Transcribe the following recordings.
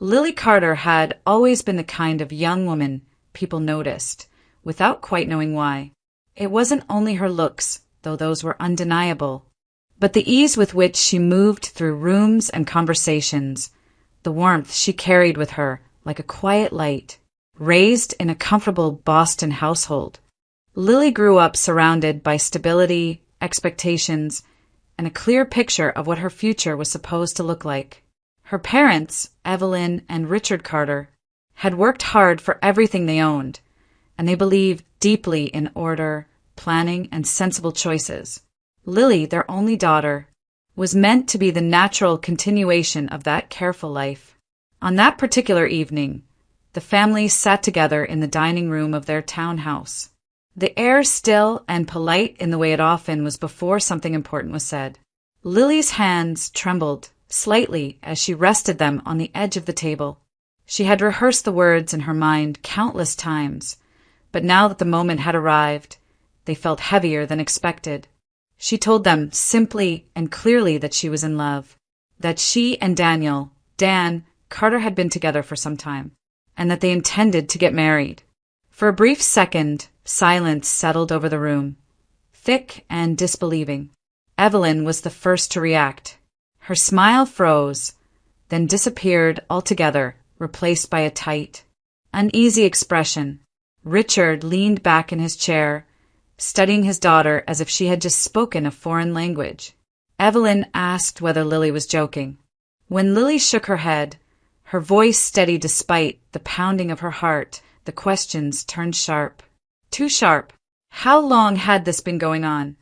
Lily Carter had always been the kind of young woman people noticed, without quite knowing why. It wasn't only her looks, though those were undeniable, but the ease with which she moved through rooms and conversations, the warmth she carried with her like a quiet light. Raised in a comfortable Boston household, Lily grew up surrounded by stability, expectations, and a clear picture of what her future was supposed to look like. Her parents, Evelyn and Richard Carter, had worked hard for everything they owned, and they believed deeply in order, planning, and sensible choices. Lily, their only daughter, was meant to be the natural continuation of that careful life. On that particular evening, the family sat together in the dining room of their townhouse. The air still and polite in the way it often was before something important was said. Lily's hands trembled slightly as she rested them on the edge of the table. She had rehearsed the words in her mind countless times, but now that the moment had arrived, they felt heavier than expected. She told them simply and clearly that she was in love, that she and Dan Carter, had been together for some time, and that they intended to get married. For a brief second, silence settled over the room, thick and disbelieving. Evelyn was the first to react. Her smile froze, then disappeared altogether, replaced by a tight, uneasy expression. Richard leaned back in his chair, studying his daughter as if she had just spoken a foreign language. Evelyn asked whether Lily was joking. When Lily shook her head, her voice steady despite the pounding of her heart, the questions turned sharp. Too sharp. How long had this been going on?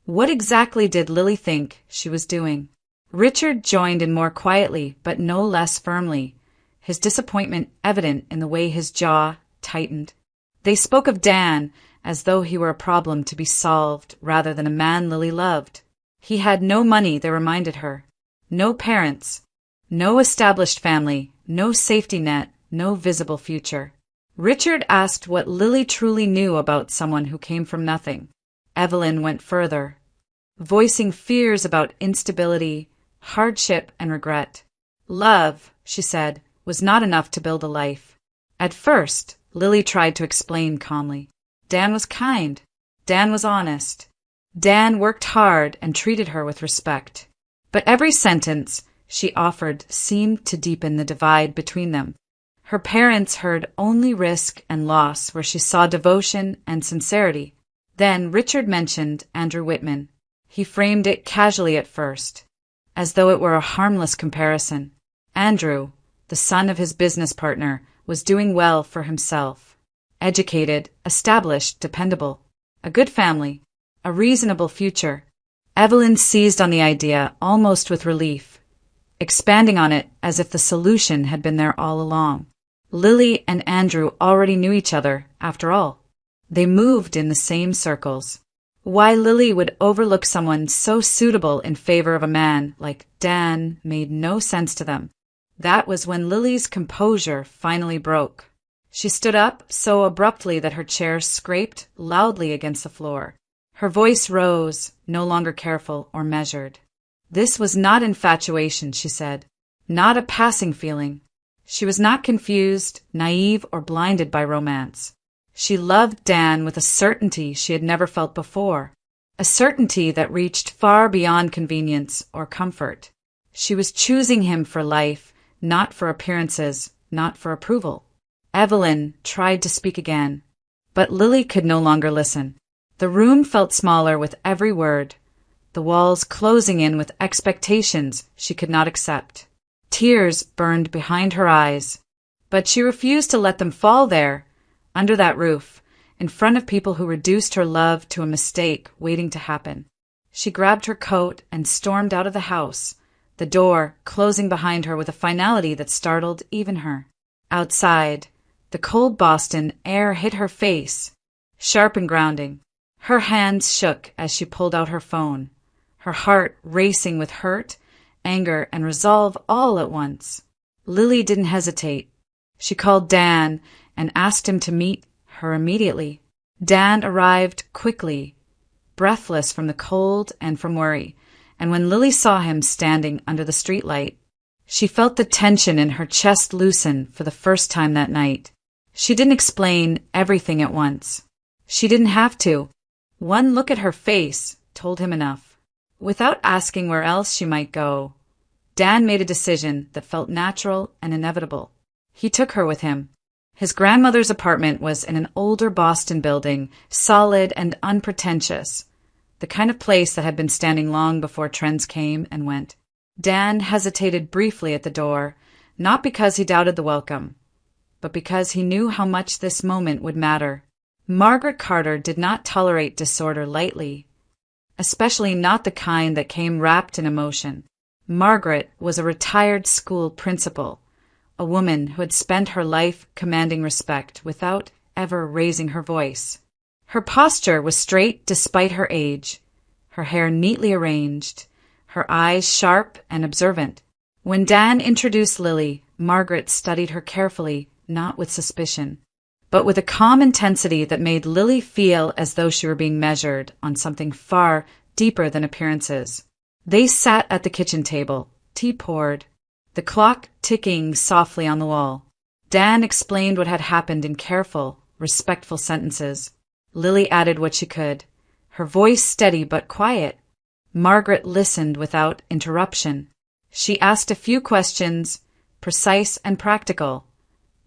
What exactly did Lily think she was doing? Richard joined in more quietly, but no less firmly, his disappointment evident in the way his jaw tightened. They spoke of Dan as though he were a problem to be solved rather than a man Lily loved. He had no money, they reminded her, no parents, no established family, no safety net, no visible future. Richard asked what Lily truly knew about someone who came from nothing. Evelyn went further, voicing fears about instability, hardship, and regret. Love, she said, was not enough to build a life. At first, Lily tried to explain calmly. Dan was kind. Dan was honest. Dan worked hard and treated her with respect. But every sentence she offered seemed to deepen the divide between them. Her parents heard only risk and loss where she saw devotion and sincerity. Then Richard mentioned Andrew Whitman. He framed it casually at first, as though it were a harmless comparison. Andrew, the son of his business partner, was doing well for himself. Educated, established, dependable. A good family. A reasonable future. Evelyn seized on the idea almost with relief, expanding on it as if the solution had been there all along. Lily and Andrew already knew each other, after all. They moved in the same circles. Why Lily would overlook someone so suitable in favor of a man like Dan made no sense to them. That was when Lily's composure finally broke. She stood up so abruptly that her chair scraped loudly against the floor. Her voice rose, no longer careful or measured. This was not infatuation, she said. Not a passing feeling. She was not confused, naive, or blinded by romance. She loved Dan with a certainty she had never felt before, a certainty that reached far beyond convenience or comfort. She was choosing him for life, not for appearances, not for approval. Evelyn tried to speak again, but Lily could no longer listen. The room felt smaller with every word, the walls closing in with expectations she could not accept. Tears burned behind her eyes, but she refused to let them fall there, under that roof, in front of people who reduced her love to a mistake waiting to happen. She grabbed her coat and stormed out of the house, the door closing behind her with a finality that startled even her. Outside, the cold Boston air hit her face, sharp and grounding. Her hands shook as she pulled out her phone, her heart racing with hurt, anger, and resolve all at once. Lily didn't hesitate. She called Dan and asked him to meet her immediately. Dan arrived quickly, breathless from the cold and from worry, and when Lily saw him standing under the streetlight, She felt the tension in her chest loosen for the first time that night. She didn't explain everything at once. She didn't have to. One look at her face told him enough. Without asking where else she might go, Dan made a decision that felt natural and inevitable. He took her with him. His grandmother's apartment was in an older Boston building, solid and unpretentious, the kind of place that had been standing long before trends came and went. Dan hesitated briefly at the door, not because he doubted the welcome, but because he knew how much this moment would matter. Margaret Carter did not tolerate disorder lightly, especially not the kind that came wrapped in emotion. Margaret was a retired school principal, a woman who had spent her life commanding respect without ever raising her voice. Her posture was straight despite her age, her hair neatly arranged, her eyes sharp and observant. When Dan introduced Lily, Margaret studied her carefully, not with suspicion, but with a calm intensity that made Lily feel as though she were being measured on something far deeper than appearances. They sat at the kitchen table, tea poured, the clock ticking softly on the wall. Dan explained what had happened in careful, respectful sentences. Lily added what she could, her voice steady but quiet. Margaret listened without interruption. She asked a few questions, precise and practical,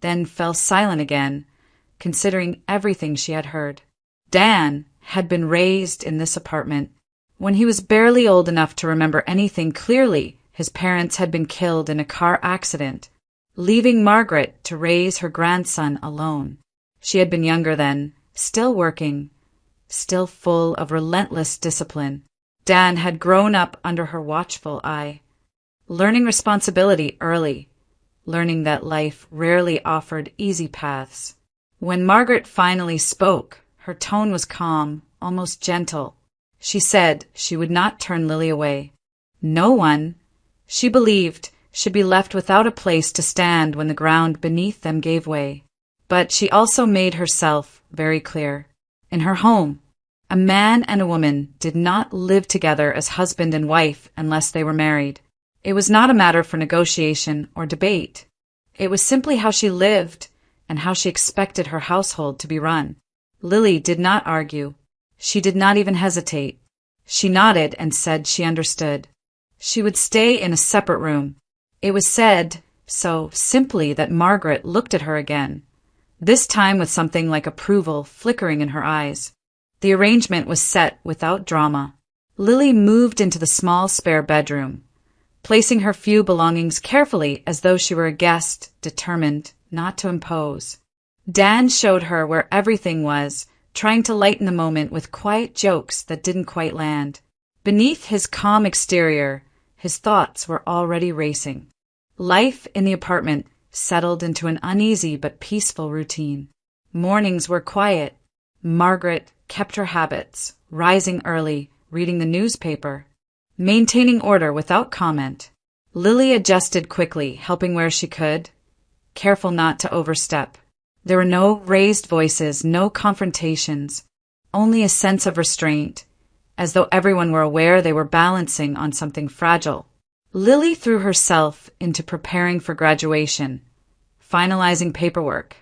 then fell silent again, considering everything she had heard. Dan had been raised in this apartment. When he was barely old enough to remember anything clearly, his parents had been killed in a car accident, leaving Margaret to raise her grandson alone. She had been younger then, still working, still full of relentless discipline. Dan had grown up under her watchful eye, learning responsibility early, learning that life rarely offered easy paths. When Margaret finally spoke, her tone was calm, almost gentle. She said she would not turn Lily away. No one, she believed, should be left without a place to stand when the ground beneath them gave way. But she also made herself very clear. In her home, a man and a woman did not live together as husband and wife unless they were married. It was not a matter for negotiation or debate. It was simply how she lived and how she expected her household to be run. Lily did not argue. She did not even hesitate. She nodded and said she understood. She would stay in a separate room. It was said so simply that Margaret looked at her again, this time with something like approval flickering in her eyes. The arrangement was set without drama. Lily moved into the small spare bedroom, placing her few belongings carefully as though she were a guest, determined not to impose. Dan showed her where everything was, trying to lighten the moment with quiet jokes that didn't quite land. Beneath his calm exterior, his thoughts were already racing. Life in the apartment settled into an uneasy but peaceful routine. Mornings were quiet. Margaret kept her habits, rising early, reading the newspaper, maintaining order without comment. Lily adjusted quickly, helping where she could, careful not to overstep. There were no raised voices, no confrontations, only a sense of restraint, as though everyone were aware they were balancing on something fragile. Lily threw herself into preparing for graduation, finalizing paperwork,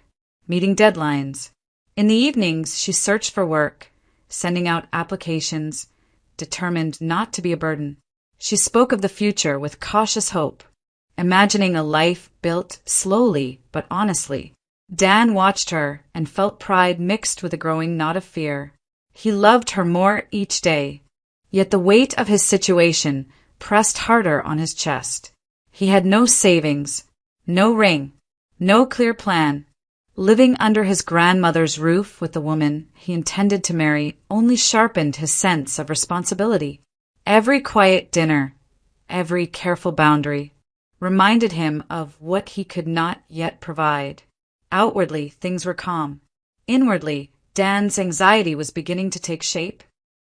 meeting deadlines. In the evenings, she searched for work, sending out applications, determined not to be a burden. She spoke of the future with cautious hope, imagining a life built slowly but honestly. Dan watched her and felt pride mixed with a growing knot of fear. He loved her more each day, yet the weight of his situation pressed harder on his chest. He had no savings, no ring, no clear plan. Living under his grandmother's roof with the woman he intended to marry only sharpened his sense of responsibility. Every quiet dinner, every careful boundary, reminded him of what he could not yet provide. Outwardly, things were calm. Inwardly, Dan's anxiety was beginning to take shape,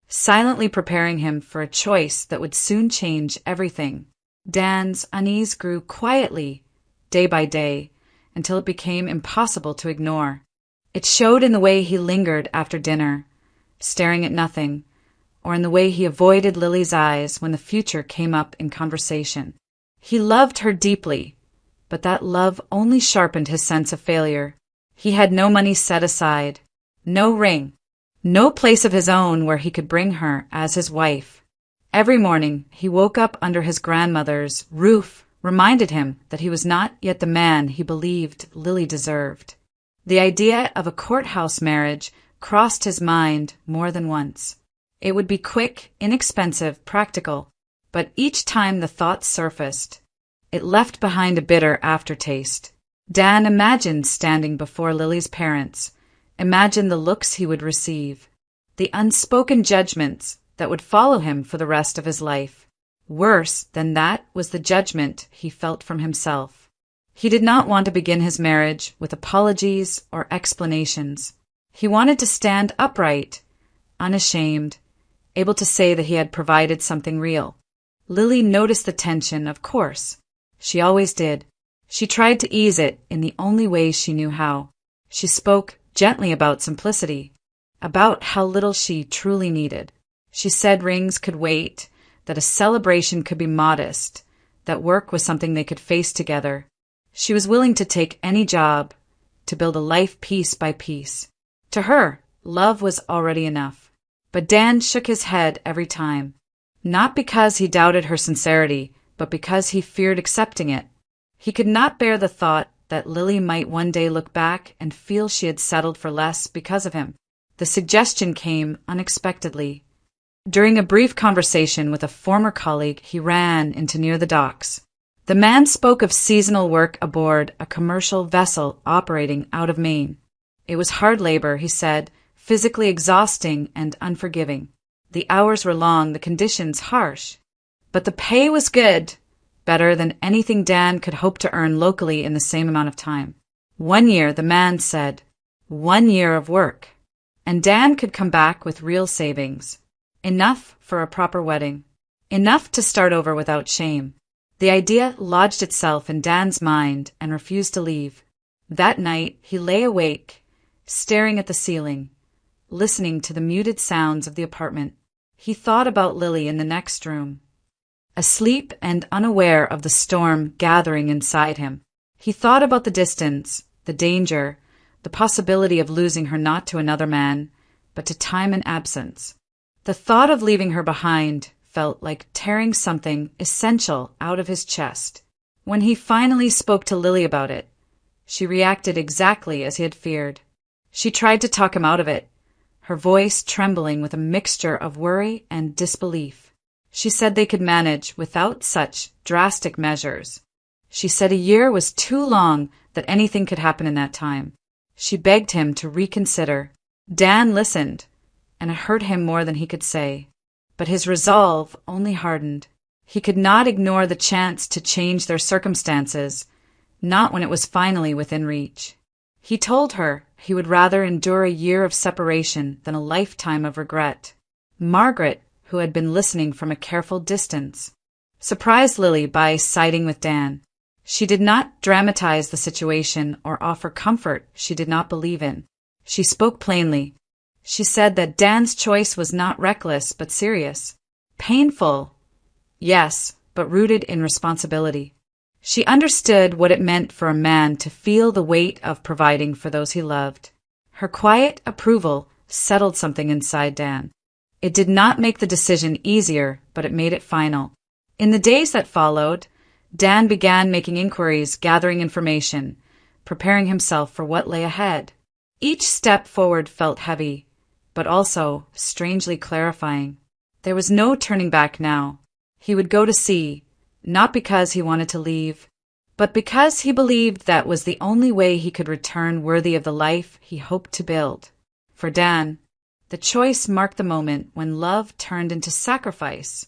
silently preparing him for a choice that would soon change everything. Dan's unease grew quietly, day by day, until it became impossible to ignore. It showed in the way he lingered after dinner, staring at nothing, or in the way he avoided Lily's eyes when the future came up in conversation. He loved her deeply, but that love only sharpened his sense of failure. He had no money set aside, no ring, no place of his own where he could bring her as his wife. Every morning he woke up under his grandmother's roof, reminded him that he was not yet the man he believed Lily deserved. The idea of a courthouse marriage crossed his mind more than once. It would be quick, inexpensive, practical, but each time the thought surfaced, it left behind a bitter aftertaste. Dan imagined standing before Lily's parents, imagined the looks he would receive, the unspoken judgments that would follow him for the rest of his life. Worse than that was the judgment he felt from himself. He did not want to begin his marriage with apologies or explanations. He wanted to stand upright, unashamed, able to say that he had provided something real. Lily noticed the tension, of course. She always did. She tried to ease it in the only way she knew how. She spoke gently about simplicity, about how little she truly needed. She said rings could wait, that a celebration could be modest, that work was something they could face together. She was willing to take any job, to build a life piece by piece. To her, love was already enough. But Dan shook his head every time, not because he doubted her sincerity, but because he feared accepting it. He could not bear the thought that Lily might one day look back and feel she had settled for less because of him. The suggestion came unexpectedly. During a brief conversation with a former colleague he ran into near the docks. The man spoke of seasonal work aboard a commercial vessel operating out of Maine. It was hard labor, he said, physically exhausting and unforgiving. The hours were long, the conditions harsh. But the pay was good, better than anything Dan could hope to earn locally in the same amount of time. 1 year, the man said. 1 year of work. And Dan could come back with real savings. Enough for a proper wedding. Enough to start over without shame. The idea lodged itself in Dan's mind and refused to leave. That night he lay awake, staring at the ceiling, listening to the muted sounds of the apartment. He thought about Lily in the next room, asleep and unaware of the storm gathering inside him. He thought about the distance, the danger, the possibility of losing her not to another man, but to time and absence. The thought of leaving her behind felt like tearing something essential out of his chest. When he finally spoke to Lily about it, she reacted exactly as he had feared. She tried to talk him out of it, her voice trembling with a mixture of worry and disbelief. She said they could manage without such drastic measures. She said a year was too long, that anything could happen in that time. She begged him to reconsider. Dan listened, and it hurt him more than he could say. But his resolve only hardened. He could not ignore the chance to change their circumstances, not when it was finally within reach. He told her he would rather endure a year of separation than a lifetime of regret. Margaret, who had been listening from a careful distance, surprised Lily by siding with Dan. She did not dramatize the situation or offer comfort she did not believe in. She spoke plainly. She said that Dan's choice was not reckless but serious. Painful, yes, but rooted in responsibility. She understood what it meant for a man to feel the weight of providing for those he loved. Her quiet approval settled something inside Dan. It did not make the decision easier, but it made it final. In the days that followed, Dan began making inquiries, gathering information, preparing himself for what lay ahead. Each step forward felt heavy, but also strangely clarifying. There was no turning back now. He would go to sea, not because he wanted to leave, but because he believed that was the only way he could return worthy of the life he hoped to build. For Dan, the choice marked the moment when love turned into sacrifice,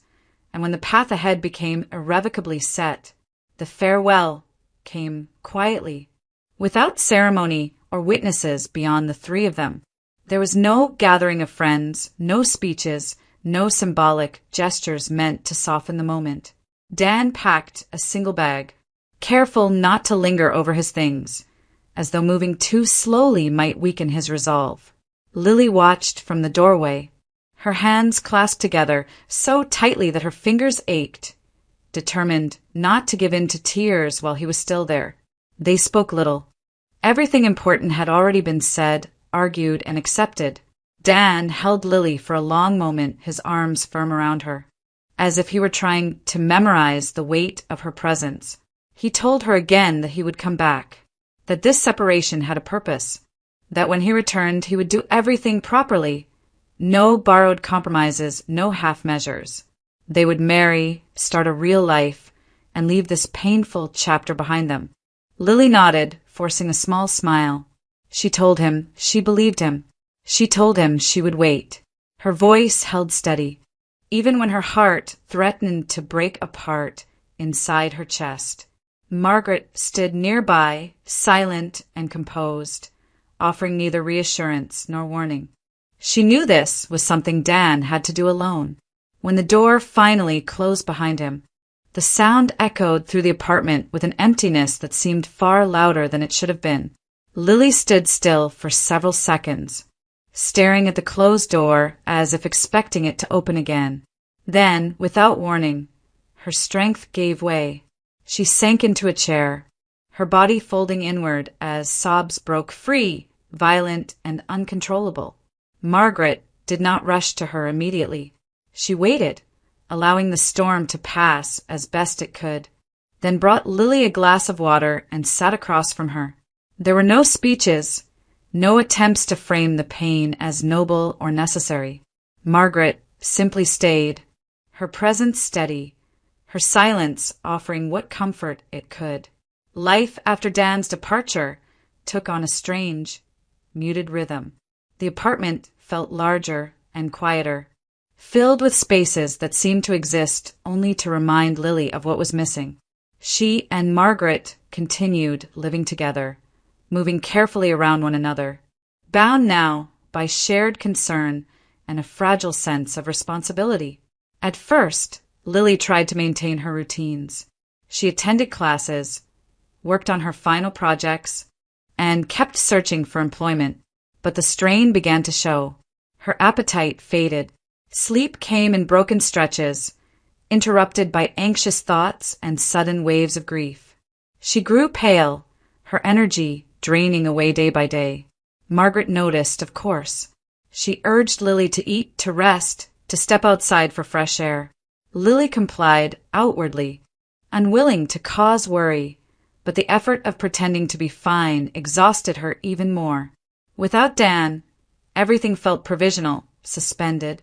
and when the path ahead became irrevocably set. The farewell came quietly, without ceremony or witnesses beyond the three of them. There was no gathering of friends, no speeches, no symbolic gestures meant to soften the moment. Dan packed a single bag, careful not to linger over his things, as though moving too slowly might weaken his resolve. Lily watched from the doorway, her hands clasped together so tightly that her fingers ached. determined not to give in to tears while he was still there. They spoke little. Everything important had already been said, argued, and accepted. Dan held Lily for a long moment, his arms firm around her, as if he were trying to memorize the weight of her presence. He told her again that he would come back, that this separation had a purpose, that when he returned he would do everything properly. No borrowed compromises, no half measures. They would marry, start a real life, and leave this painful chapter behind them. Lily nodded, forcing a small smile. She told him she believed him. She told him she would wait. Her voice held steady, even when her heart threatened to break apart inside her chest. Margaret stood nearby, silent and composed, offering neither reassurance nor warning. She knew this was something Dan had to do alone. When the door finally closed behind him, the sound echoed through the apartment with an emptiness that seemed far louder than it should have been. Lily stood still for several seconds, staring at the closed door as if expecting it to open again. Then, without warning, her strength gave way. She sank into a chair, her body folding inward as sobs broke free, violent and uncontrollable. Margaret did not rush to her immediately. She waited, allowing the storm to pass as best it could, then brought Lily a glass of water and sat across from her. There were no speeches, no attempts to frame the pain as noble or necessary. Margaret simply stayed, her presence steady, her silence offering what comfort it could. Life after Dan's departure took on a strange, muted rhythm. The apartment felt larger and quieter, filled with spaces that seemed to exist only to remind Lily of what was missing. She and Margaret continued living together, moving carefully around one another, bound now by shared concern and a fragile sense of responsibility. At first, Lily tried to maintain her routines. She attended classes, worked on her final projects, and kept searching for employment. But the strain began to show. Her appetite faded. Sleep came in broken stretches, interrupted by anxious thoughts and sudden waves of grief. She grew pale, her energy draining away day by day. Margaret noticed, of course. She urged Lily to eat, to rest, to step outside for fresh air. Lily complied outwardly, unwilling to cause worry, but the effort of pretending to be fine exhausted her even more. Without Dan, everything felt provisional, suspended,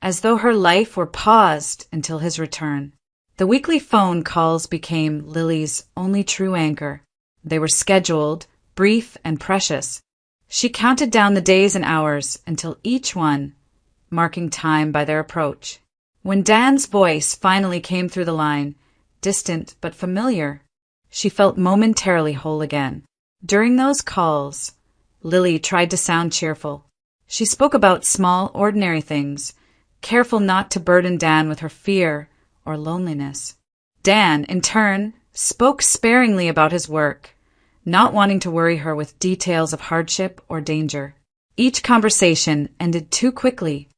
as though her life were paused until his return. The weekly phone calls became Lily's only true anchor. They were scheduled, brief and precious. She counted down the days and hours until each one, marking time by their approach. When Dan's voice finally came through the line, distant but familiar, she felt momentarily whole again. During those calls, Lily tried to sound cheerful. She spoke about small, ordinary things, careful not to burden Dan with her fear or loneliness. Dan, in turn, spoke sparingly about his work, not wanting to worry her with details of hardship or danger. Each conversation ended too quickly,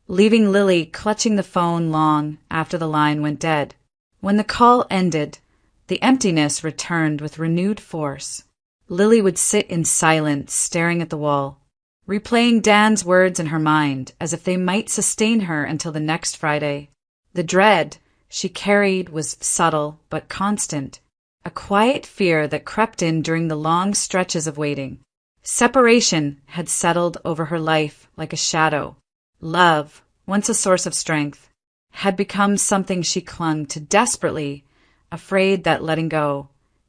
leaving Lily clutching the phone long after the line went dead. When the call ended, the emptiness returned with renewed force. Lily would sit in silence, staring at the wall, replaying Dan's words in her mind as if they might sustain her until the next Friday. The dread she carried was subtle but constant, a quiet fear that crept in during the long stretches of waiting. Separation had settled over her life like a shadow. Love, once a source of strength, had become something she clung to desperately, afraid that letting go,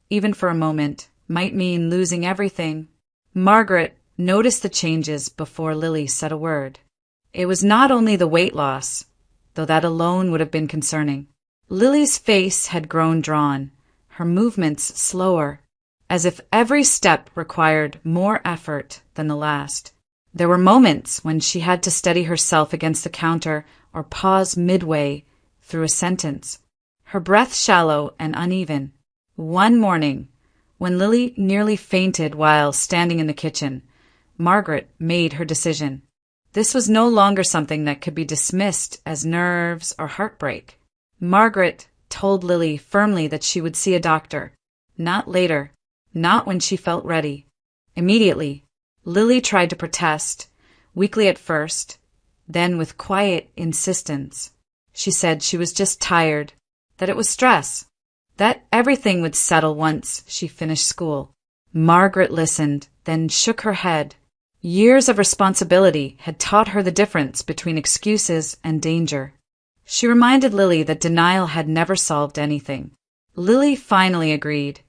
even for a moment, might mean losing everything. Margaret noticed the changes before Lily said a word. It was not only the weight loss, though that alone would have been concerning. Lily's face had grown drawn, her movements slower, as if every step required more effort than the last. There were moments when she had to steady herself against the counter or pause midway through a sentence, her breath shallow and uneven. One morning, when Lily nearly fainted while standing in the kitchen, Margaret made her decision. This was no longer something that could be dismissed as nerves or heartbreak. Margaret told Lily firmly that she would see a doctor. Not later. Not when she felt ready. Immediately. Lily tried to protest, weakly at first, then with quiet insistence. She said she was just tired, that it was stress, that everything would settle once she finished school. Margaret listened, then shook her head. Years of responsibility had taught her the difference between excuses and danger. She reminded Lily that denial had never solved anything. Lily finally agreed,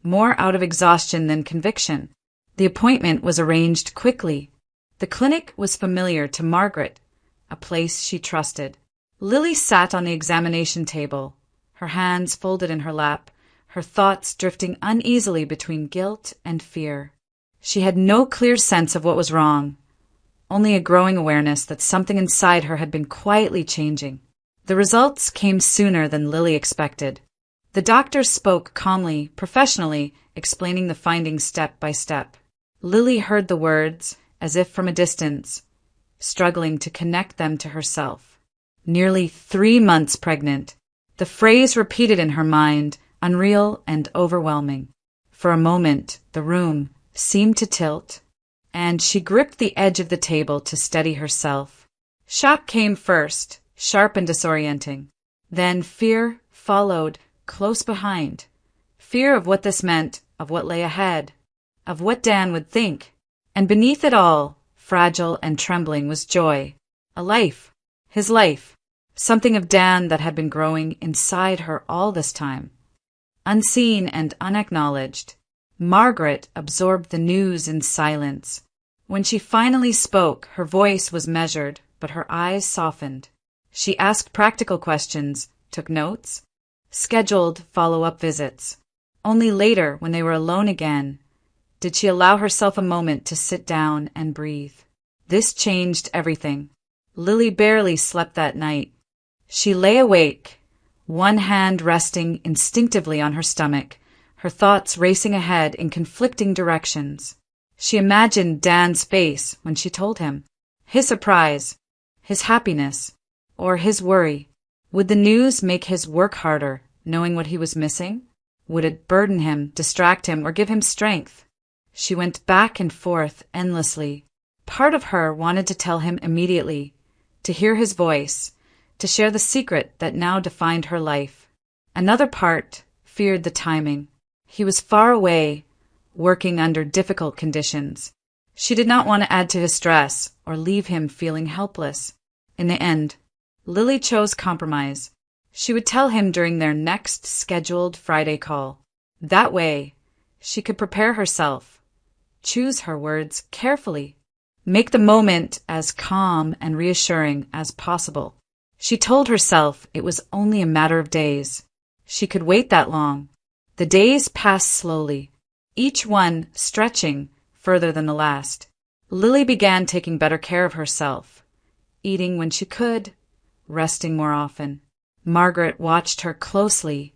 more out of exhaustion than conviction. The appointment was arranged quickly. The clinic was familiar to Margaret, a place she trusted. Lily sat on the examination table, her hands folded in her lap, her thoughts drifting uneasily between guilt and fear. She had no clear sense of what was wrong, only a growing awareness that something inside her had been quietly changing. The results came sooner than Lily expected. The doctor spoke calmly, professionally, explaining the findings step by step. Lily heard the words, as if from a distance, struggling to connect them to herself. Nearly 3 months pregnant. The phrase repeated in her mind, unreal and overwhelming. For a moment, the room seemed to tilt, and she gripped the edge of the table to steady herself. Shock came first, sharp and disorienting. Then fear followed, close behind. Fear of what this meant, of what lay ahead, of what Dan would think. And beneath it all, fragile and trembling, was joy. A life. His life. Something of Dan that had been growing inside her all this time. Unseen and unacknowledged. Margaret absorbed the news in silence. When she finally spoke, her voice was measured, but her eyes softened. She asked practical questions, took notes, scheduled follow-up visits. Only later, when they were alone again, did she allow herself a moment to sit down and breathe. This changed everything. Lily barely slept that night. She lay awake, one hand resting instinctively on her stomach, her thoughts racing ahead in conflicting directions. She imagined Dan's face when she told him. His surprise, his happiness, or his worry. Would the news make his work harder, knowing what he was missing? Would it burden him, distract him, or give him strength? She went back and forth endlessly. Part of her wanted to tell him immediately, to hear his voice, to share the secret that now defined her life. Another part feared the timing. He was far away, working under difficult conditions. She did not want to add to his stress or leave him feeling helpless. In the end, Lily chose compromise. She would tell him during their next scheduled Friday call. That way, she could prepare herself, choose her words carefully, make the moment as calm and reassuring as possible. She told herself it was only a matter of days. She could wait that long. The days passed slowly, each one stretching further than the last. Lily began taking better care of herself, eating when she could, resting more often. Margaret watched her closely,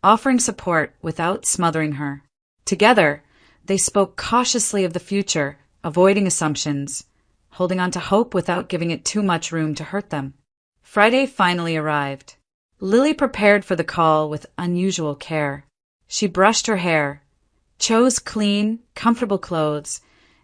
offering support without smothering her. Together, they spoke cautiously of the future, avoiding assumptions, holding on to hope without giving it too much room to hurt them. Friday finally arrived. Lily prepared for the call with unusual care. She brushed her hair, chose clean, comfortable clothes,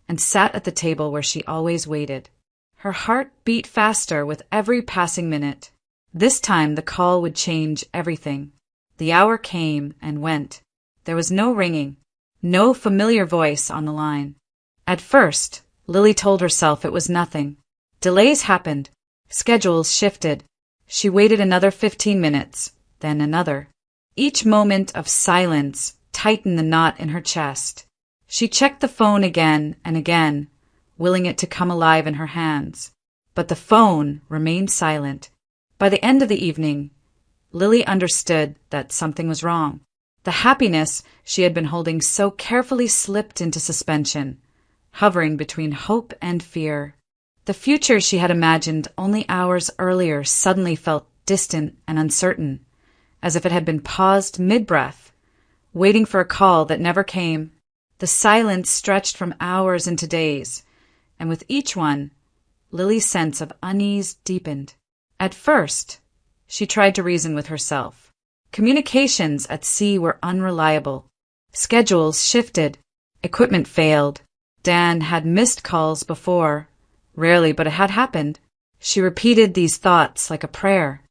and sat at the table where she always waited. Her heart beat faster with every passing minute. This time the call would change everything. The hour came and went. There was no ringing, no familiar voice on the line. At first, Lily told herself it was nothing. Delays happened. Schedules shifted. She waited another 15 minutes, then another. Each moment of silence tightened the knot in her chest. She checked the phone again and again, willing it to come alive in her hands. But the phone remained silent. By the end of the evening, Lily understood that something was wrong. The happiness she had been holding so carefully slipped into suspension, hovering between hope and fear. The future she had imagined only hours earlier suddenly felt distant and uncertain, as if it had been paused mid-breath, waiting for a call that never came. The silence stretched from hours into days, and with each one, Lily's sense of unease deepened. At first, she tried to reason with herself. Communications at sea were unreliable. Schedules shifted. Equipment failed. Dan had missed calls before. Rarely, but it had happened. She repeated these thoughts like a prayer,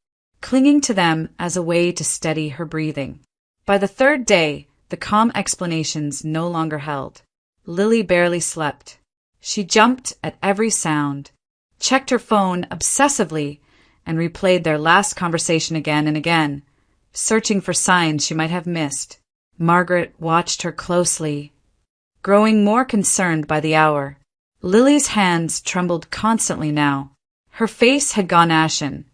clinging to them as a way to steady her breathing. By the third day, the calm explanations no longer held. Lily barely slept. She jumped at every sound, checked her phone obsessively, and replayed their last conversation again and again, searching for signs she might have missed. Margaret watched her closely, growing more concerned by the hour. Lily's hands trembled constantly now. Her face had gone ashen,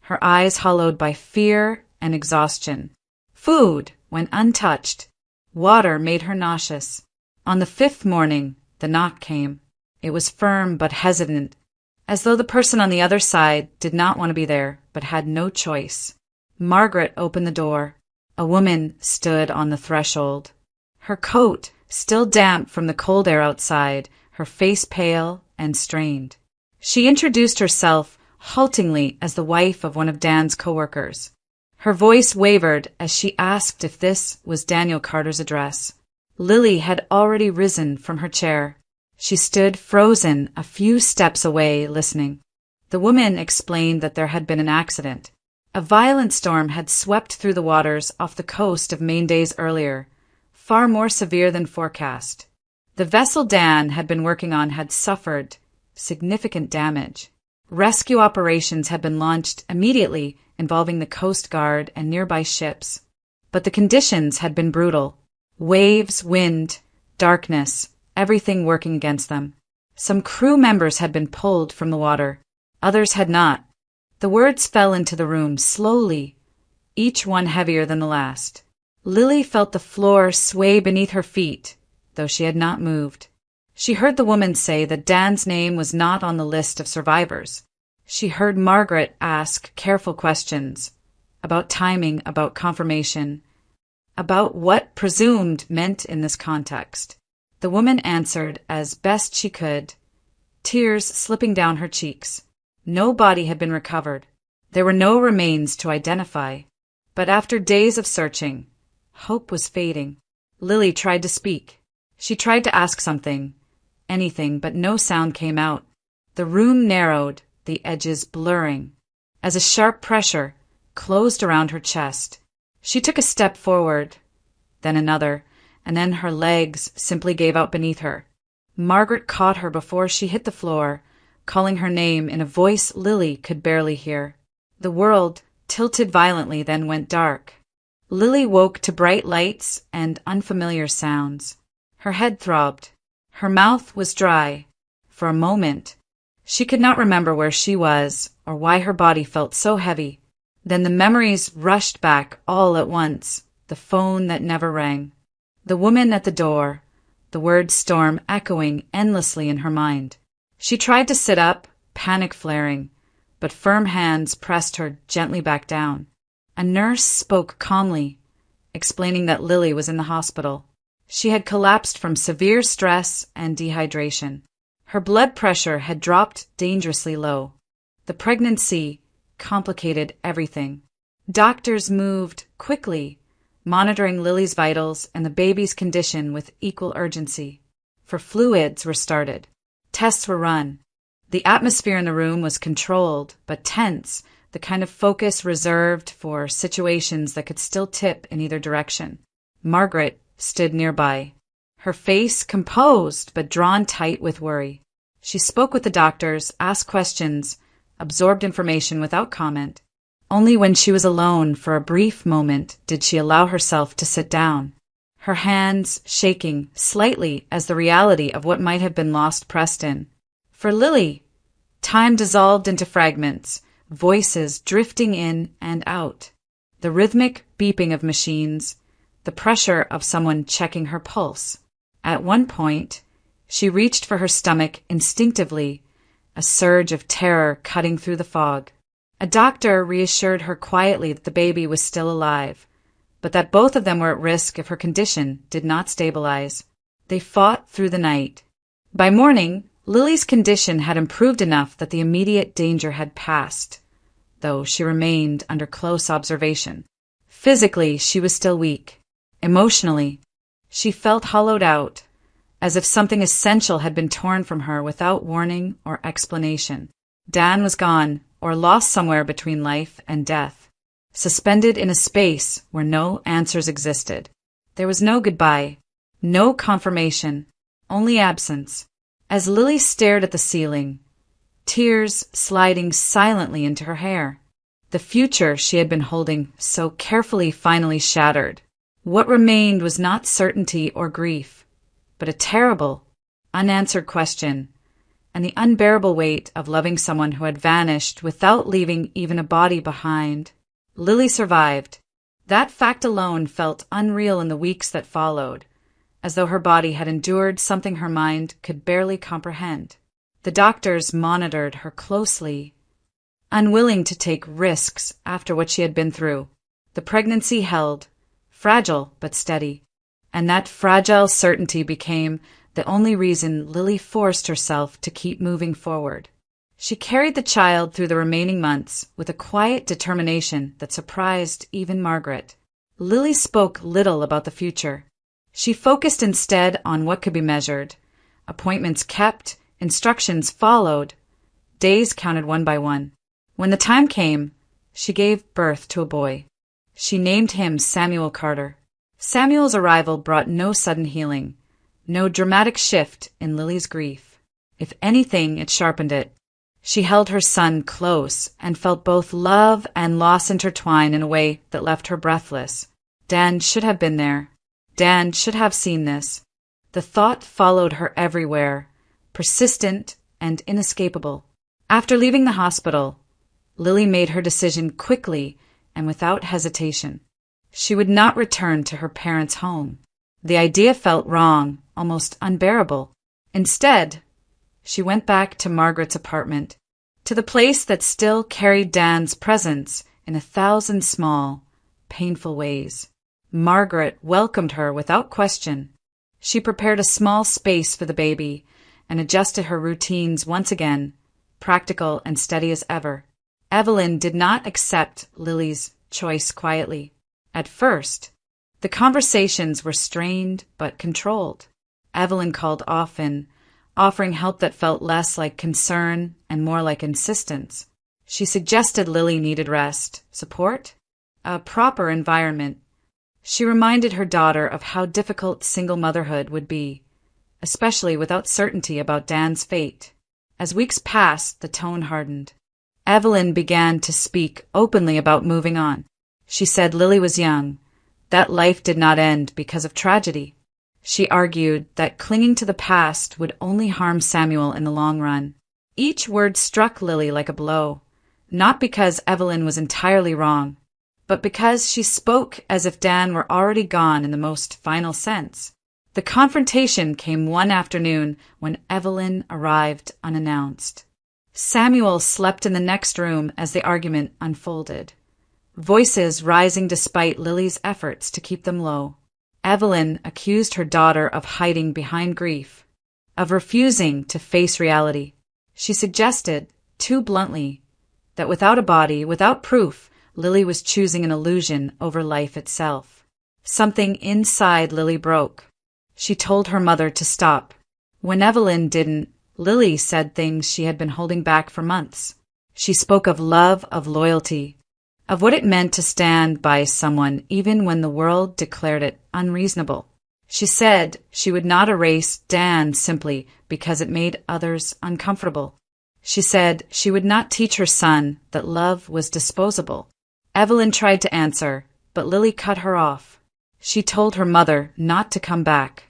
her eyes hollowed by fear and exhaustion. Food went untouched. Water made her nauseous. On the fifth morning, the knock came. It was firm but hesitant, as though the person on the other side did not want to be there, but had no choice. Margaret opened the door. A woman stood on the threshold. Her coat, still damp from the cold air outside, her face pale and strained. She introduced herself haltingly as the wife of one of Dan's coworkers. Her voice wavered as she asked if this was Daniel Carter's address. Lily had already risen from her chair. She stood frozen a few steps away, listening. The woman explained that there had been an accident. A violent storm had swept through the waters off the coast of Maine days earlier, far more severe than forecast. The vessel Dan had been working on had suffered significant damage. Rescue operations had been launched immediately, involving the Coast Guard and nearby ships. But the conditions had been brutal. Waves, wind, darkness, everything working against them. Some crew members had been pulled from the water. Others had not. The words fell into the room slowly, each one heavier than the last. Lily felt the floor sway beneath her feet, though she had not moved. She heard the woman say that Dan's name was not on the list of survivors. She heard Margaret ask careful questions about timing, about confirmation, about what presumed meant in this context. The woman answered as best she could, tears slipping down her cheeks. No body had been recovered. There were no remains to identify. But after days of searching, hope was fading. Lily tried to speak. She tried to ask something, anything, but no sound came out. The room narrowed, the edges blurring, as a sharp pressure closed around her chest. She took a step forward, then another, and then her legs simply gave out beneath her. Margaret caught her before she hit the floor, calling her name in a voice Lily could barely hear. The world tilted violently, then went dark. Lily woke to bright lights and unfamiliar sounds. Her head throbbed. Her mouth was dry. For a moment, she could not remember where she was or why her body felt so heavy. Then the memories rushed back all at once. The phone that never rang. The woman at the door. The word storm echoing endlessly in her mind. She tried to sit up, panic flaring, but firm hands pressed her gently back down. A nurse spoke calmly, explaining that Lily was in the hospital. She had collapsed from severe stress and dehydration. Her blood pressure had dropped dangerously low. The pregnancy complicated everything. Doctors moved quickly, monitoring Lily's vitals and the baby's condition with equal urgency. For fluids were started. Tests were run. The atmosphere in the room was controlled, but tense, the kind of focus reserved for situations that could still tip in either direction. Margaret stood nearby, her face composed but drawn tight with worry. She spoke with the doctors, asked questions, absorbed information without comment. Only when she was alone for a brief moment did she allow herself to sit down, her hands shaking slightly as the reality of what might have been lost pressed in. For Lily, time dissolved into fragments, voices drifting in and out, the rhythmic beeping of machines, the pressure of someone checking her pulse. At one point, she reached for her stomach instinctively, a surge of terror cutting through the fog. A doctor reassured her quietly that the baby was still alive, but that both of them were at risk if her condition did not stabilize. They fought through the night. By morning, Lily's condition had improved enough that the immediate danger had passed, though she remained under close observation. Physically, she was still weak. Emotionally, she felt hollowed out, as if something essential had been torn from her without warning or explanation. Dan was gone, or lost somewhere between life and death, suspended in a space where no answers existed. There was no goodbye, no confirmation, only absence. As Lily stared at the ceiling, tears sliding silently into her hair, the future she had been holding so carefully finally shattered. What remained was not certainty or grief, but a terrible, unanswered question, and the unbearable weight of loving someone who had vanished without leaving even a body behind. Lily survived. That fact alone felt unreal in the weeks that followed, as though her body had endured something her mind could barely comprehend. The doctors monitored her closely, unwilling to take risks after what she had been through. The pregnancy held, fragile but steady, and that fragile certainty became the only reason Lily forced herself to keep moving forward. She carried the child through the remaining months with a quiet determination that surprised even Margaret. Lily spoke little about the future. She focused instead on what could be measured. Appointments kept, instructions followed, days counted one by one. When the time came, she gave birth to a boy. She named him Samuel Carter. Samuel's arrival brought no sudden healing, no dramatic shift in Lily's grief. If anything, it sharpened it. She held her son close and felt both love and loss intertwine in a way that left her breathless. Dan should have been there. Dan should have seen this. The thought followed her everywhere, persistent and inescapable. After leaving the hospital, Lily made her decision quickly and without hesitation. She would not return to her parents' home. The idea felt wrong, almost unbearable. Instead, she went back to Margaret's apartment, to the place that still carried Dan's presence in 1,000 small, painful ways. Margaret welcomed her without question. She prepared a small space for the baby and adjusted her routines once again, practical and steady as ever. Evelyn did not accept Lily's choice quietly. At first, the conversations were strained but controlled. Evelyn called often, offering help that felt less like concern and more like insistence. She suggested Lily needed rest, support, a proper environment. She reminded her daughter of how difficult single motherhood would be, especially without certainty about Dan's fate. As weeks passed, the tone hardened. Evelyn began to speak openly about moving on. She said Lily was young, that life did not end because of tragedy. She argued that clinging to the past would only harm Samuel in the long run. Each word struck Lily like a blow, not because Evelyn was entirely wrong, but because she spoke as if Dan were already gone in the most final sense. The confrontation came one afternoon when Evelyn arrived unannounced. Samuel slept in the next room as the argument unfolded, voices rising despite Lily's efforts to keep them low. Evelyn accused her daughter of hiding behind grief, of refusing to face reality. She suggested, too bluntly, that without a body, without proof, Lily was choosing an illusion over life itself. Something inside Lily broke. She told her mother to stop. When Evelyn didn't, Lily said things she had been holding back for months. She spoke of love, of loyalty, of what it meant to stand by someone even when the world declared it unreasonable. She said she would not erase Dan simply because it made others uncomfortable. She said she would not teach her son that love was disposable. Evelyn tried to answer, but Lily cut her off. She told her mother not to come back,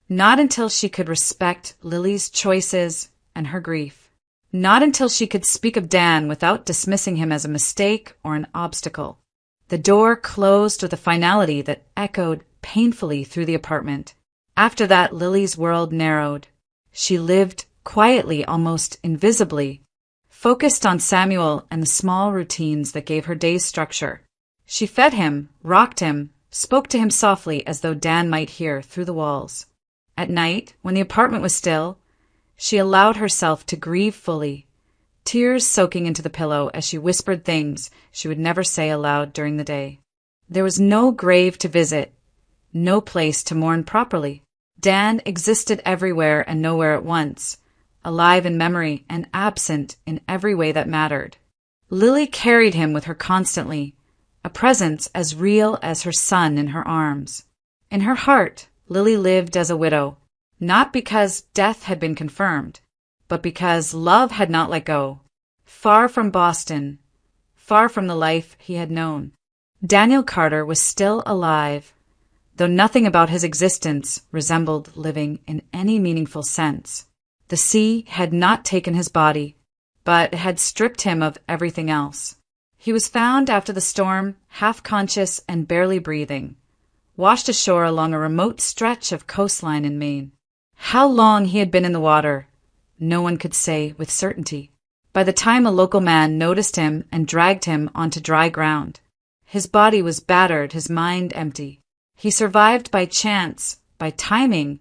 not until she could respect Lily's choices and her grief. Not until she could speak of Dan without dismissing him as a mistake or an obstacle. The door closed with a finality that echoed painfully through the apartment. After that, Lily's world narrowed. She lived quietly, almost invisibly, focused on Samuel and the small routines that gave her day's structure. She fed him, rocked him, spoke to him softly as though Dan might hear through the walls. At night, when the apartment was still, she allowed herself to grieve fully, tears soaking into the pillow as she whispered things she would never say aloud during the day. There was no grave to visit, no place to mourn properly. Dan existed everywhere and nowhere at once, alive in memory and absent in every way that mattered. Lily carried him with her constantly, a presence as real as her son in her arms. In her heart, Lily lived as a widow, not because death had been confirmed, but because love had not let go. Far from Boston, far from the life he had known, Daniel Carter was still alive, though nothing about his existence resembled living in any meaningful sense. The sea had not taken his body, but had stripped him of everything else. He was found after the storm, half-conscious and barely breathing, washed ashore along a remote stretch of coastline in Maine. How long he had been in the water, no one could say with certainty. By the time a local man noticed him and dragged him onto dry ground, his body was battered, his mind empty. He survived by chance, by timing,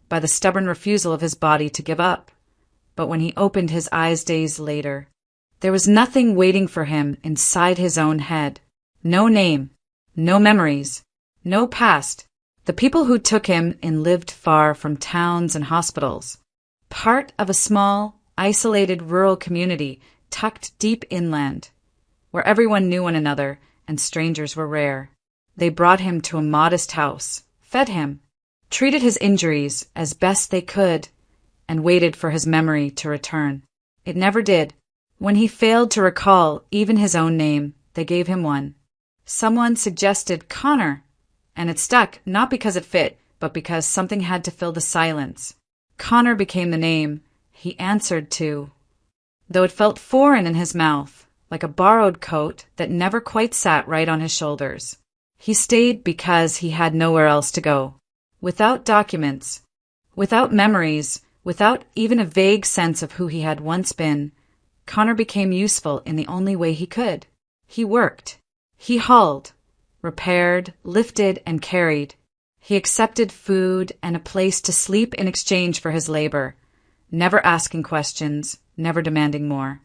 by the stubborn refusal of his body to give up. But when he opened his eyes days later, there was nothing waiting for him inside his own head. No name, no memories, no past. The people who took him in lived far from towns and hospitals, part of a small, isolated rural community tucked deep inland, where everyone knew one another and strangers were rare. They brought him to a modest house, fed him, treated his injuries as best they could, and waited for his memory to return. It never did. When he failed to recall even his own name, they gave him one. Someone suggested Connor, and it stuck not because it fit, but because something had to fill the silence. Connor became the name he answered to, though it felt foreign in his mouth, like a borrowed coat that never quite sat right on his shoulders. He stayed because he had nowhere else to go. Without documents, without memories, without even a vague sense of who he had once been, Connor became useful in the only way he could. He worked. He hauled, repaired, lifted, and carried. He accepted food and a place to sleep in exchange for his labor, never asking questions, never demanding more.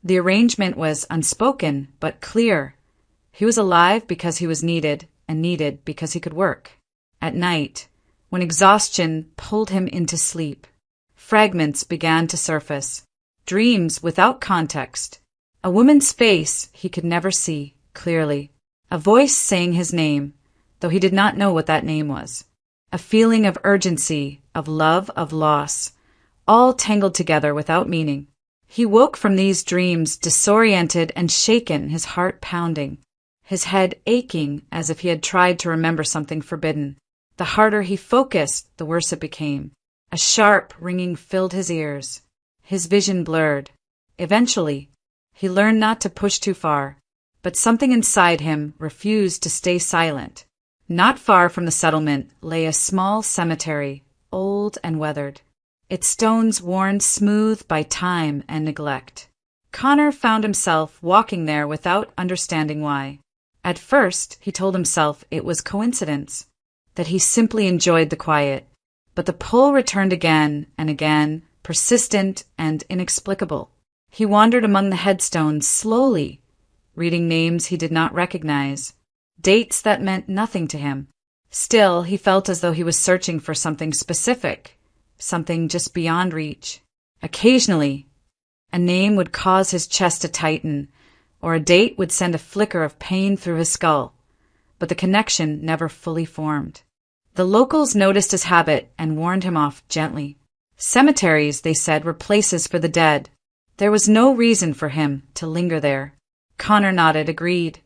The arrangement was unspoken, but clear. He was alive because he was needed, and needed because he could work. At night, when exhaustion pulled him into sleep, fragments began to surface, dreams without context. A woman's face he could never see clearly. A voice saying his name, though he did not know what that name was. A feeling of urgency, of love, of loss, all tangled together without meaning. He woke from these dreams disoriented and shaken, his heart pounding, his head aching as if he had tried to remember something forbidden. The harder he focused, the worse it became. A sharp ringing filled his ears. His vision blurred. Eventually, he learned not to push too far, but something inside him refused to stay silent. Not far from the settlement lay a small cemetery, old and weathered, its stones worn smooth by time and neglect. Connor found himself walking there without understanding why. At first, he told himself it was coincidence, that he simply enjoyed the quiet. But the pull returned again and again, persistent and inexplicable. He wandered among the headstones slowly, reading names he did not recognize, dates that meant nothing to him. Still, he felt as though he was searching for something specific, something just beyond reach. Occasionally, a name would cause his chest to tighten, or a date would send a flicker of pain through his skull, but the connection never fully formed. The locals noticed his habit and warned him off gently. Cemeteries, they said, were places for the dead. There was no reason for him to linger there. Connor nodded, agreed,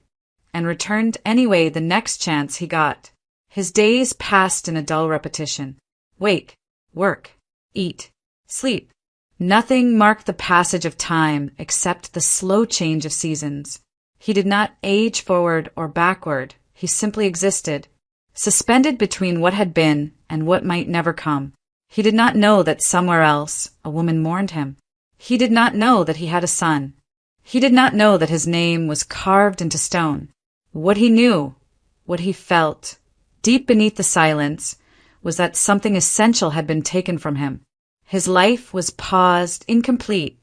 and returned anyway the next chance he got. His days passed in a dull repetition. Wake, work, eat, sleep. Nothing marked the passage of time except the slow change of seasons. He did not age forward or backward. He simply existed, suspended between what had been and what might never come. He did not know that somewhere else a woman mourned him. He did not know that he had a son. He did not know that his name was carved into stone. What he knew, what he felt, deep beneath the silence, was that something essential had been taken from him. His life was paused, incomplete,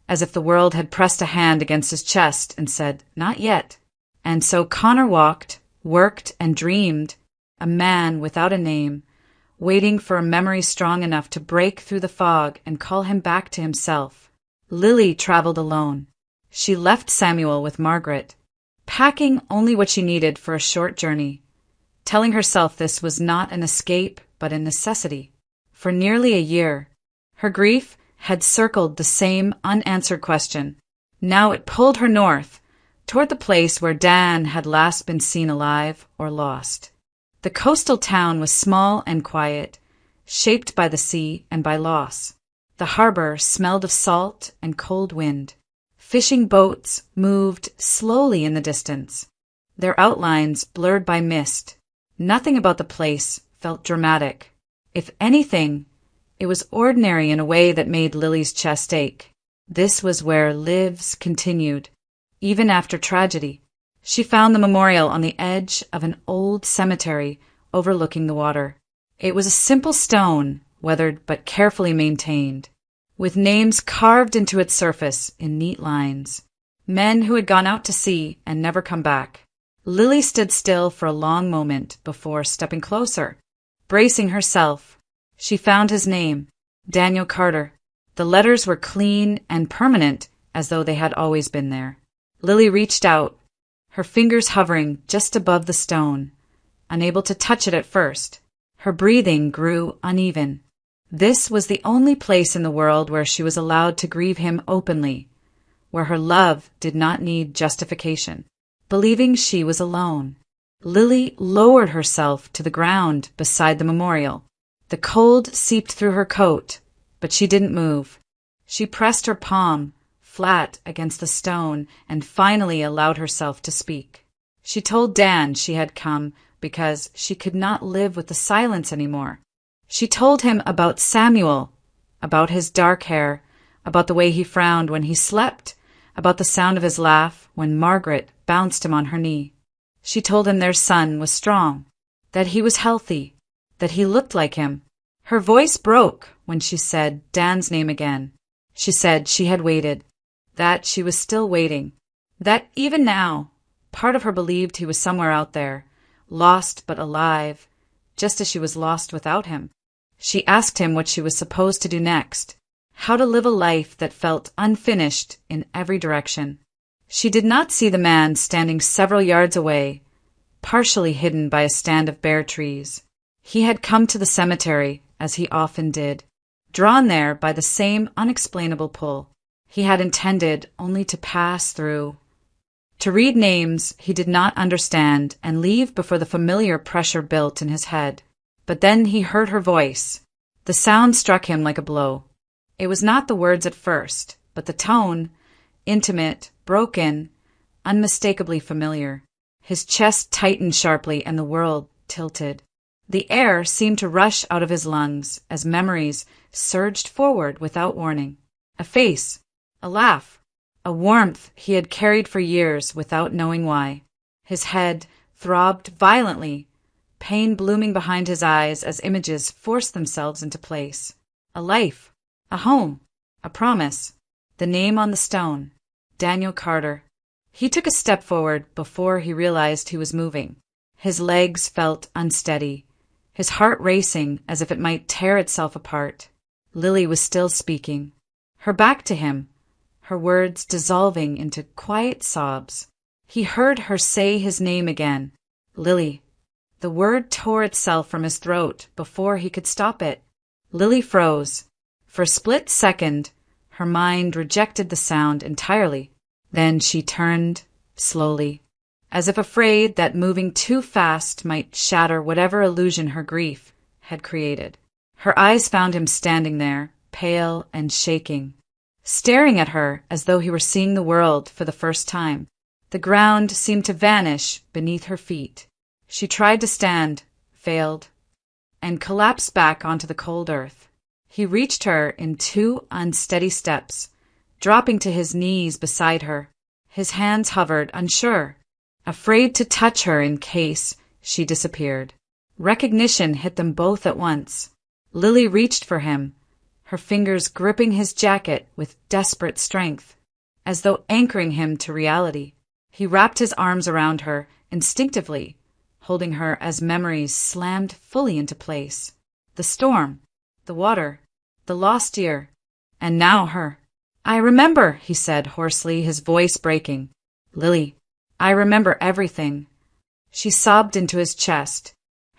as if the world had pressed a hand against his chest and said, "Not yet." And so Connor walked, worked and dreamed, a man without a name, waiting for a memory strong enough to break through the fog and call him back to himself. Lily traveled alone. She left Samuel with Margaret, packing only what she needed for a short journey, telling herself this was not an escape but a necessity. For nearly a year, her grief had circled the same unanswered question. Now it pulled her north, toward the place where Dan had last been seen alive or lost. The coastal town was small and quiet, shaped by the sea and by loss. The harbor smelled of salt and cold wind. Fishing boats moved slowly in the distance, their outlines blurred by mist. Nothing about the place felt dramatic. If anything, it was ordinary in a way that made Lily's chest ache. This was where lives continued, even after tragedy. She found the memorial on the edge of an old cemetery overlooking the water. It was a simple stone, weathered but carefully maintained, with names carved into its surface in neat lines. Men who had gone out to sea and never come back. Lily stood still for a long moment before stepping closer. Bracing herself, she found his name, Daniel Carter. The letters were clean and permanent, as though they had always been there. Lily reached out, her fingers hovering just above the stone, unable to touch it at first. Her breathing grew uneven. This was the only place in the world where she was allowed to grieve him openly, where her love did not need justification. Believing she was alone, Lily lowered herself to the ground beside the memorial. The cold seeped through her coat, but she didn't move. She pressed her palm flat against the stone and finally allowed herself to speak. She told Dan she had come because she could not live with the silence anymore. She told him about Samuel, about his dark hair, about the way he frowned when he slept, about the sound of his laugh when Margaret bounced him on her knee. She told him their son was strong, that he was healthy, that he looked like him. Her voice broke when she said Dan's name again. She said she had waited, that she was still waiting, that even now, part of her believed he was somewhere out there, lost but alive, just as she was lost without him. She asked him what she was supposed to do next, how to live a life that felt unfinished in every direction. She did not see the man standing several yards away, partially hidden by a stand of bare trees. He had come to the cemetery, as he often did, drawn there by the same unexplainable pull. He had intended only to pass through, to read names he did not understand and leave before the familiar pressure built in his head. But then he heard her voice. The sound struck him like a blow. It was not the words at first, but the tone, intimate, broken, unmistakably familiar. His chest tightened sharply and the world tilted. The air seemed to rush out of his lungs as memories surged forward without warning. A face, a laugh, a warmth he had carried for years without knowing why. His head throbbed violently, pain blooming behind his eyes as images forced themselves into place. A life, a home, a promise, the name on the stone, Daniel Carter. He took a step forward before he realized he was moving. His legs felt unsteady, his heart racing as if it might tear itself apart. Lily was still speaking, her back to him, her words dissolving into quiet sobs. He heard her say his name again, Lily. The word tore itself from his throat before he could stop it. Lily froze. For a split second, her mind rejected the sound entirely. Then she turned slowly, as if afraid that moving too fast might shatter whatever illusion her grief had created. Her eyes found him standing there, pale and shaking, staring at her as though he were seeing the world for the first time. The ground seemed to vanish beneath her feet. She tried to stand, failed, and collapsed back onto the cold earth. He reached her in 2 unsteady steps, dropping to his knees beside her. His hands hovered, unsure, afraid to touch her in case she disappeared. Recognition hit them both at once. Lily reached for him, her fingers gripping his jacket with desperate strength, as though anchoring him to reality. He wrapped his arms around her, instinctively, holding her as memories slammed fully into place. The storm, the water, the lost year, and now her. "I remember," he said hoarsely, his voice breaking. "Lily, I remember everything." She sobbed into his chest,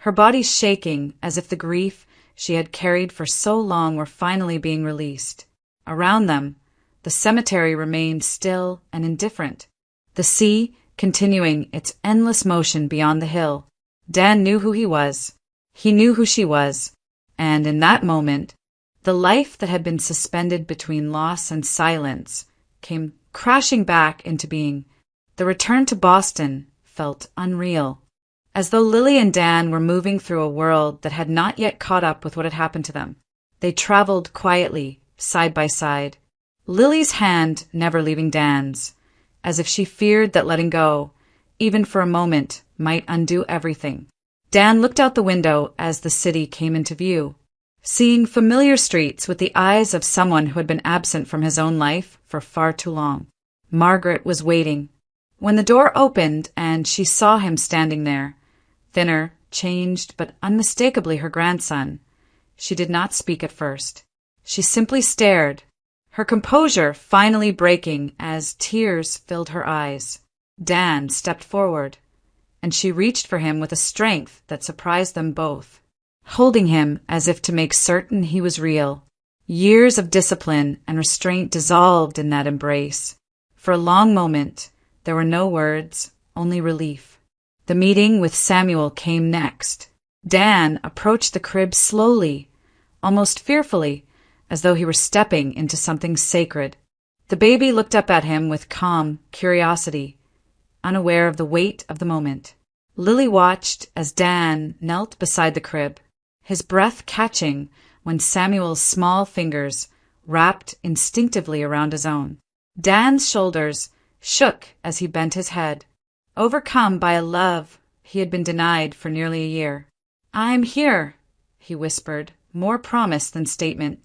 her body shaking as if the grief she had carried for so long were finally being released. Around them, the cemetery remained still and indifferent, the sea continuing its endless motion beyond the hill. Dan knew who he was. He knew who she was. And in that moment, the life that had been suspended between loss and silence came crashing back into being. The return to Boston felt unreal, as though Lily and Dan were moving through a world that had not yet caught up with what had happened to them. They traveled quietly, side by side, Lily's hand never leaving Dan's, as if she feared that letting go, even for a moment, might undo everything. Dan looked out the window as the city came into view, seeing familiar streets with the eyes of someone who had been absent from his own life for far too long. Margaret was waiting. When the door opened and she saw him standing there, thinner, changed, but unmistakably her grandson, she did not speak at first. She simply stared, her composure finally breaking as tears filled her eyes. Dan stepped forward, and she reached for him with a strength that surprised them both, holding him as if to make certain he was real. Years of discipline and restraint dissolved in that embrace. For a long moment, there were no words, only relief. The meeting with Samuel came next. Dan approached the crib slowly, almost fearfully, as though he were stepping into something sacred. The baby looked up at him with calm curiosity, unaware of the weight of the moment. Lily watched as Dan knelt beside the crib, his breath catching when Samuel's small fingers wrapped instinctively around his own. Dan's shoulders shook as he bent his head, overcome by a love he had been denied for nearly a year. "I'm here," he whispered, more promise than statement.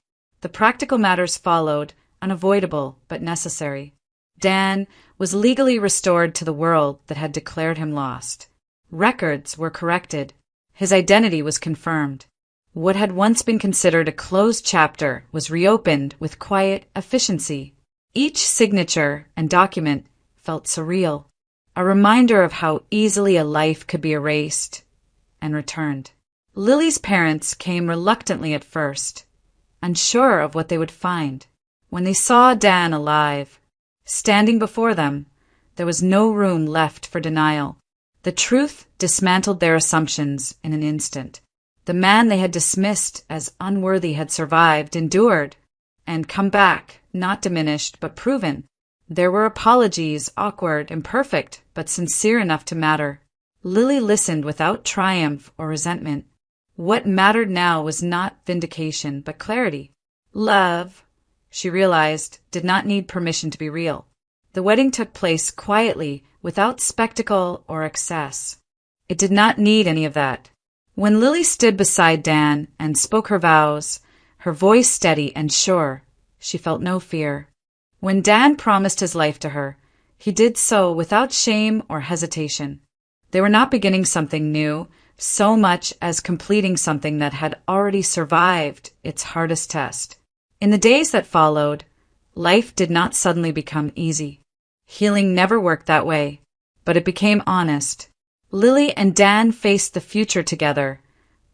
The practical matters followed, unavoidable but necessary. Dan was legally restored to the world that had declared him lost. Records were corrected. His identity was confirmed. What had once been considered a closed chapter was reopened with quiet efficiency. Each signature and document felt surreal, a reminder of how easily a life could be erased and returned. Lily's parents came reluctantly at first, unsure of what they would find. When they saw Dan alive, standing before them, there was no room left for denial. The truth dismantled their assumptions in an instant. The man they had dismissed as unworthy had survived, endured, and come back, not diminished, but proven. There were apologies, awkward, imperfect, but sincere enough to matter. Lily listened without triumph or resentment. What mattered now was not vindication, but clarity. Love, she realized, did not need permission to be real. The wedding took place quietly, without spectacle or excess. It did not need any of that. When Lily stood beside Dan and spoke her vows, her voice steady and sure, she felt no fear. When Dan promised his life to her, he did so without shame or hesitation. They were not beginning something new, so much as completing something that had already survived its hardest test. In the days that followed, life did not suddenly become easy. Healing never worked that way, but it became honest. Lily and Dan faced the future together,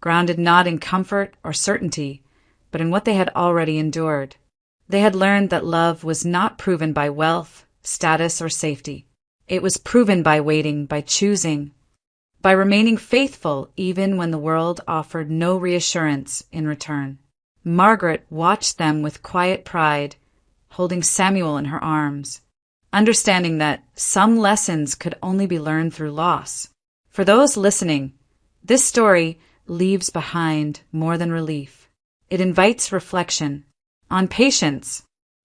grounded not in comfort or certainty, but in what they had already endured. They had learned that love was not proven by wealth, status, or safety. It was proven by waiting, by choosing, by remaining faithful even when the world offered no reassurance in return. Margaret watched them with quiet pride, holding Samuel in her arms, understanding that some lessons could only be learned through loss. For those listening, this story leaves behind more than relief. It invites reflection on patience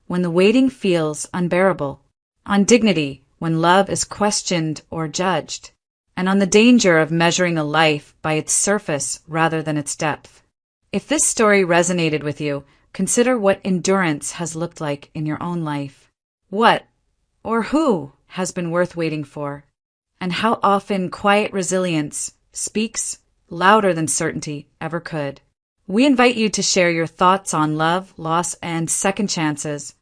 when the waiting feels unbearable, on dignity when love is questioned or judged, and on the danger of measuring a life by its surface rather than its depth. If this story resonated with you, consider what endurance has looked like in your own life. What or who has been worth waiting for? And how often quiet resilience speaks louder than certainty ever could. We invite you to share your thoughts on love, loss, and second chances.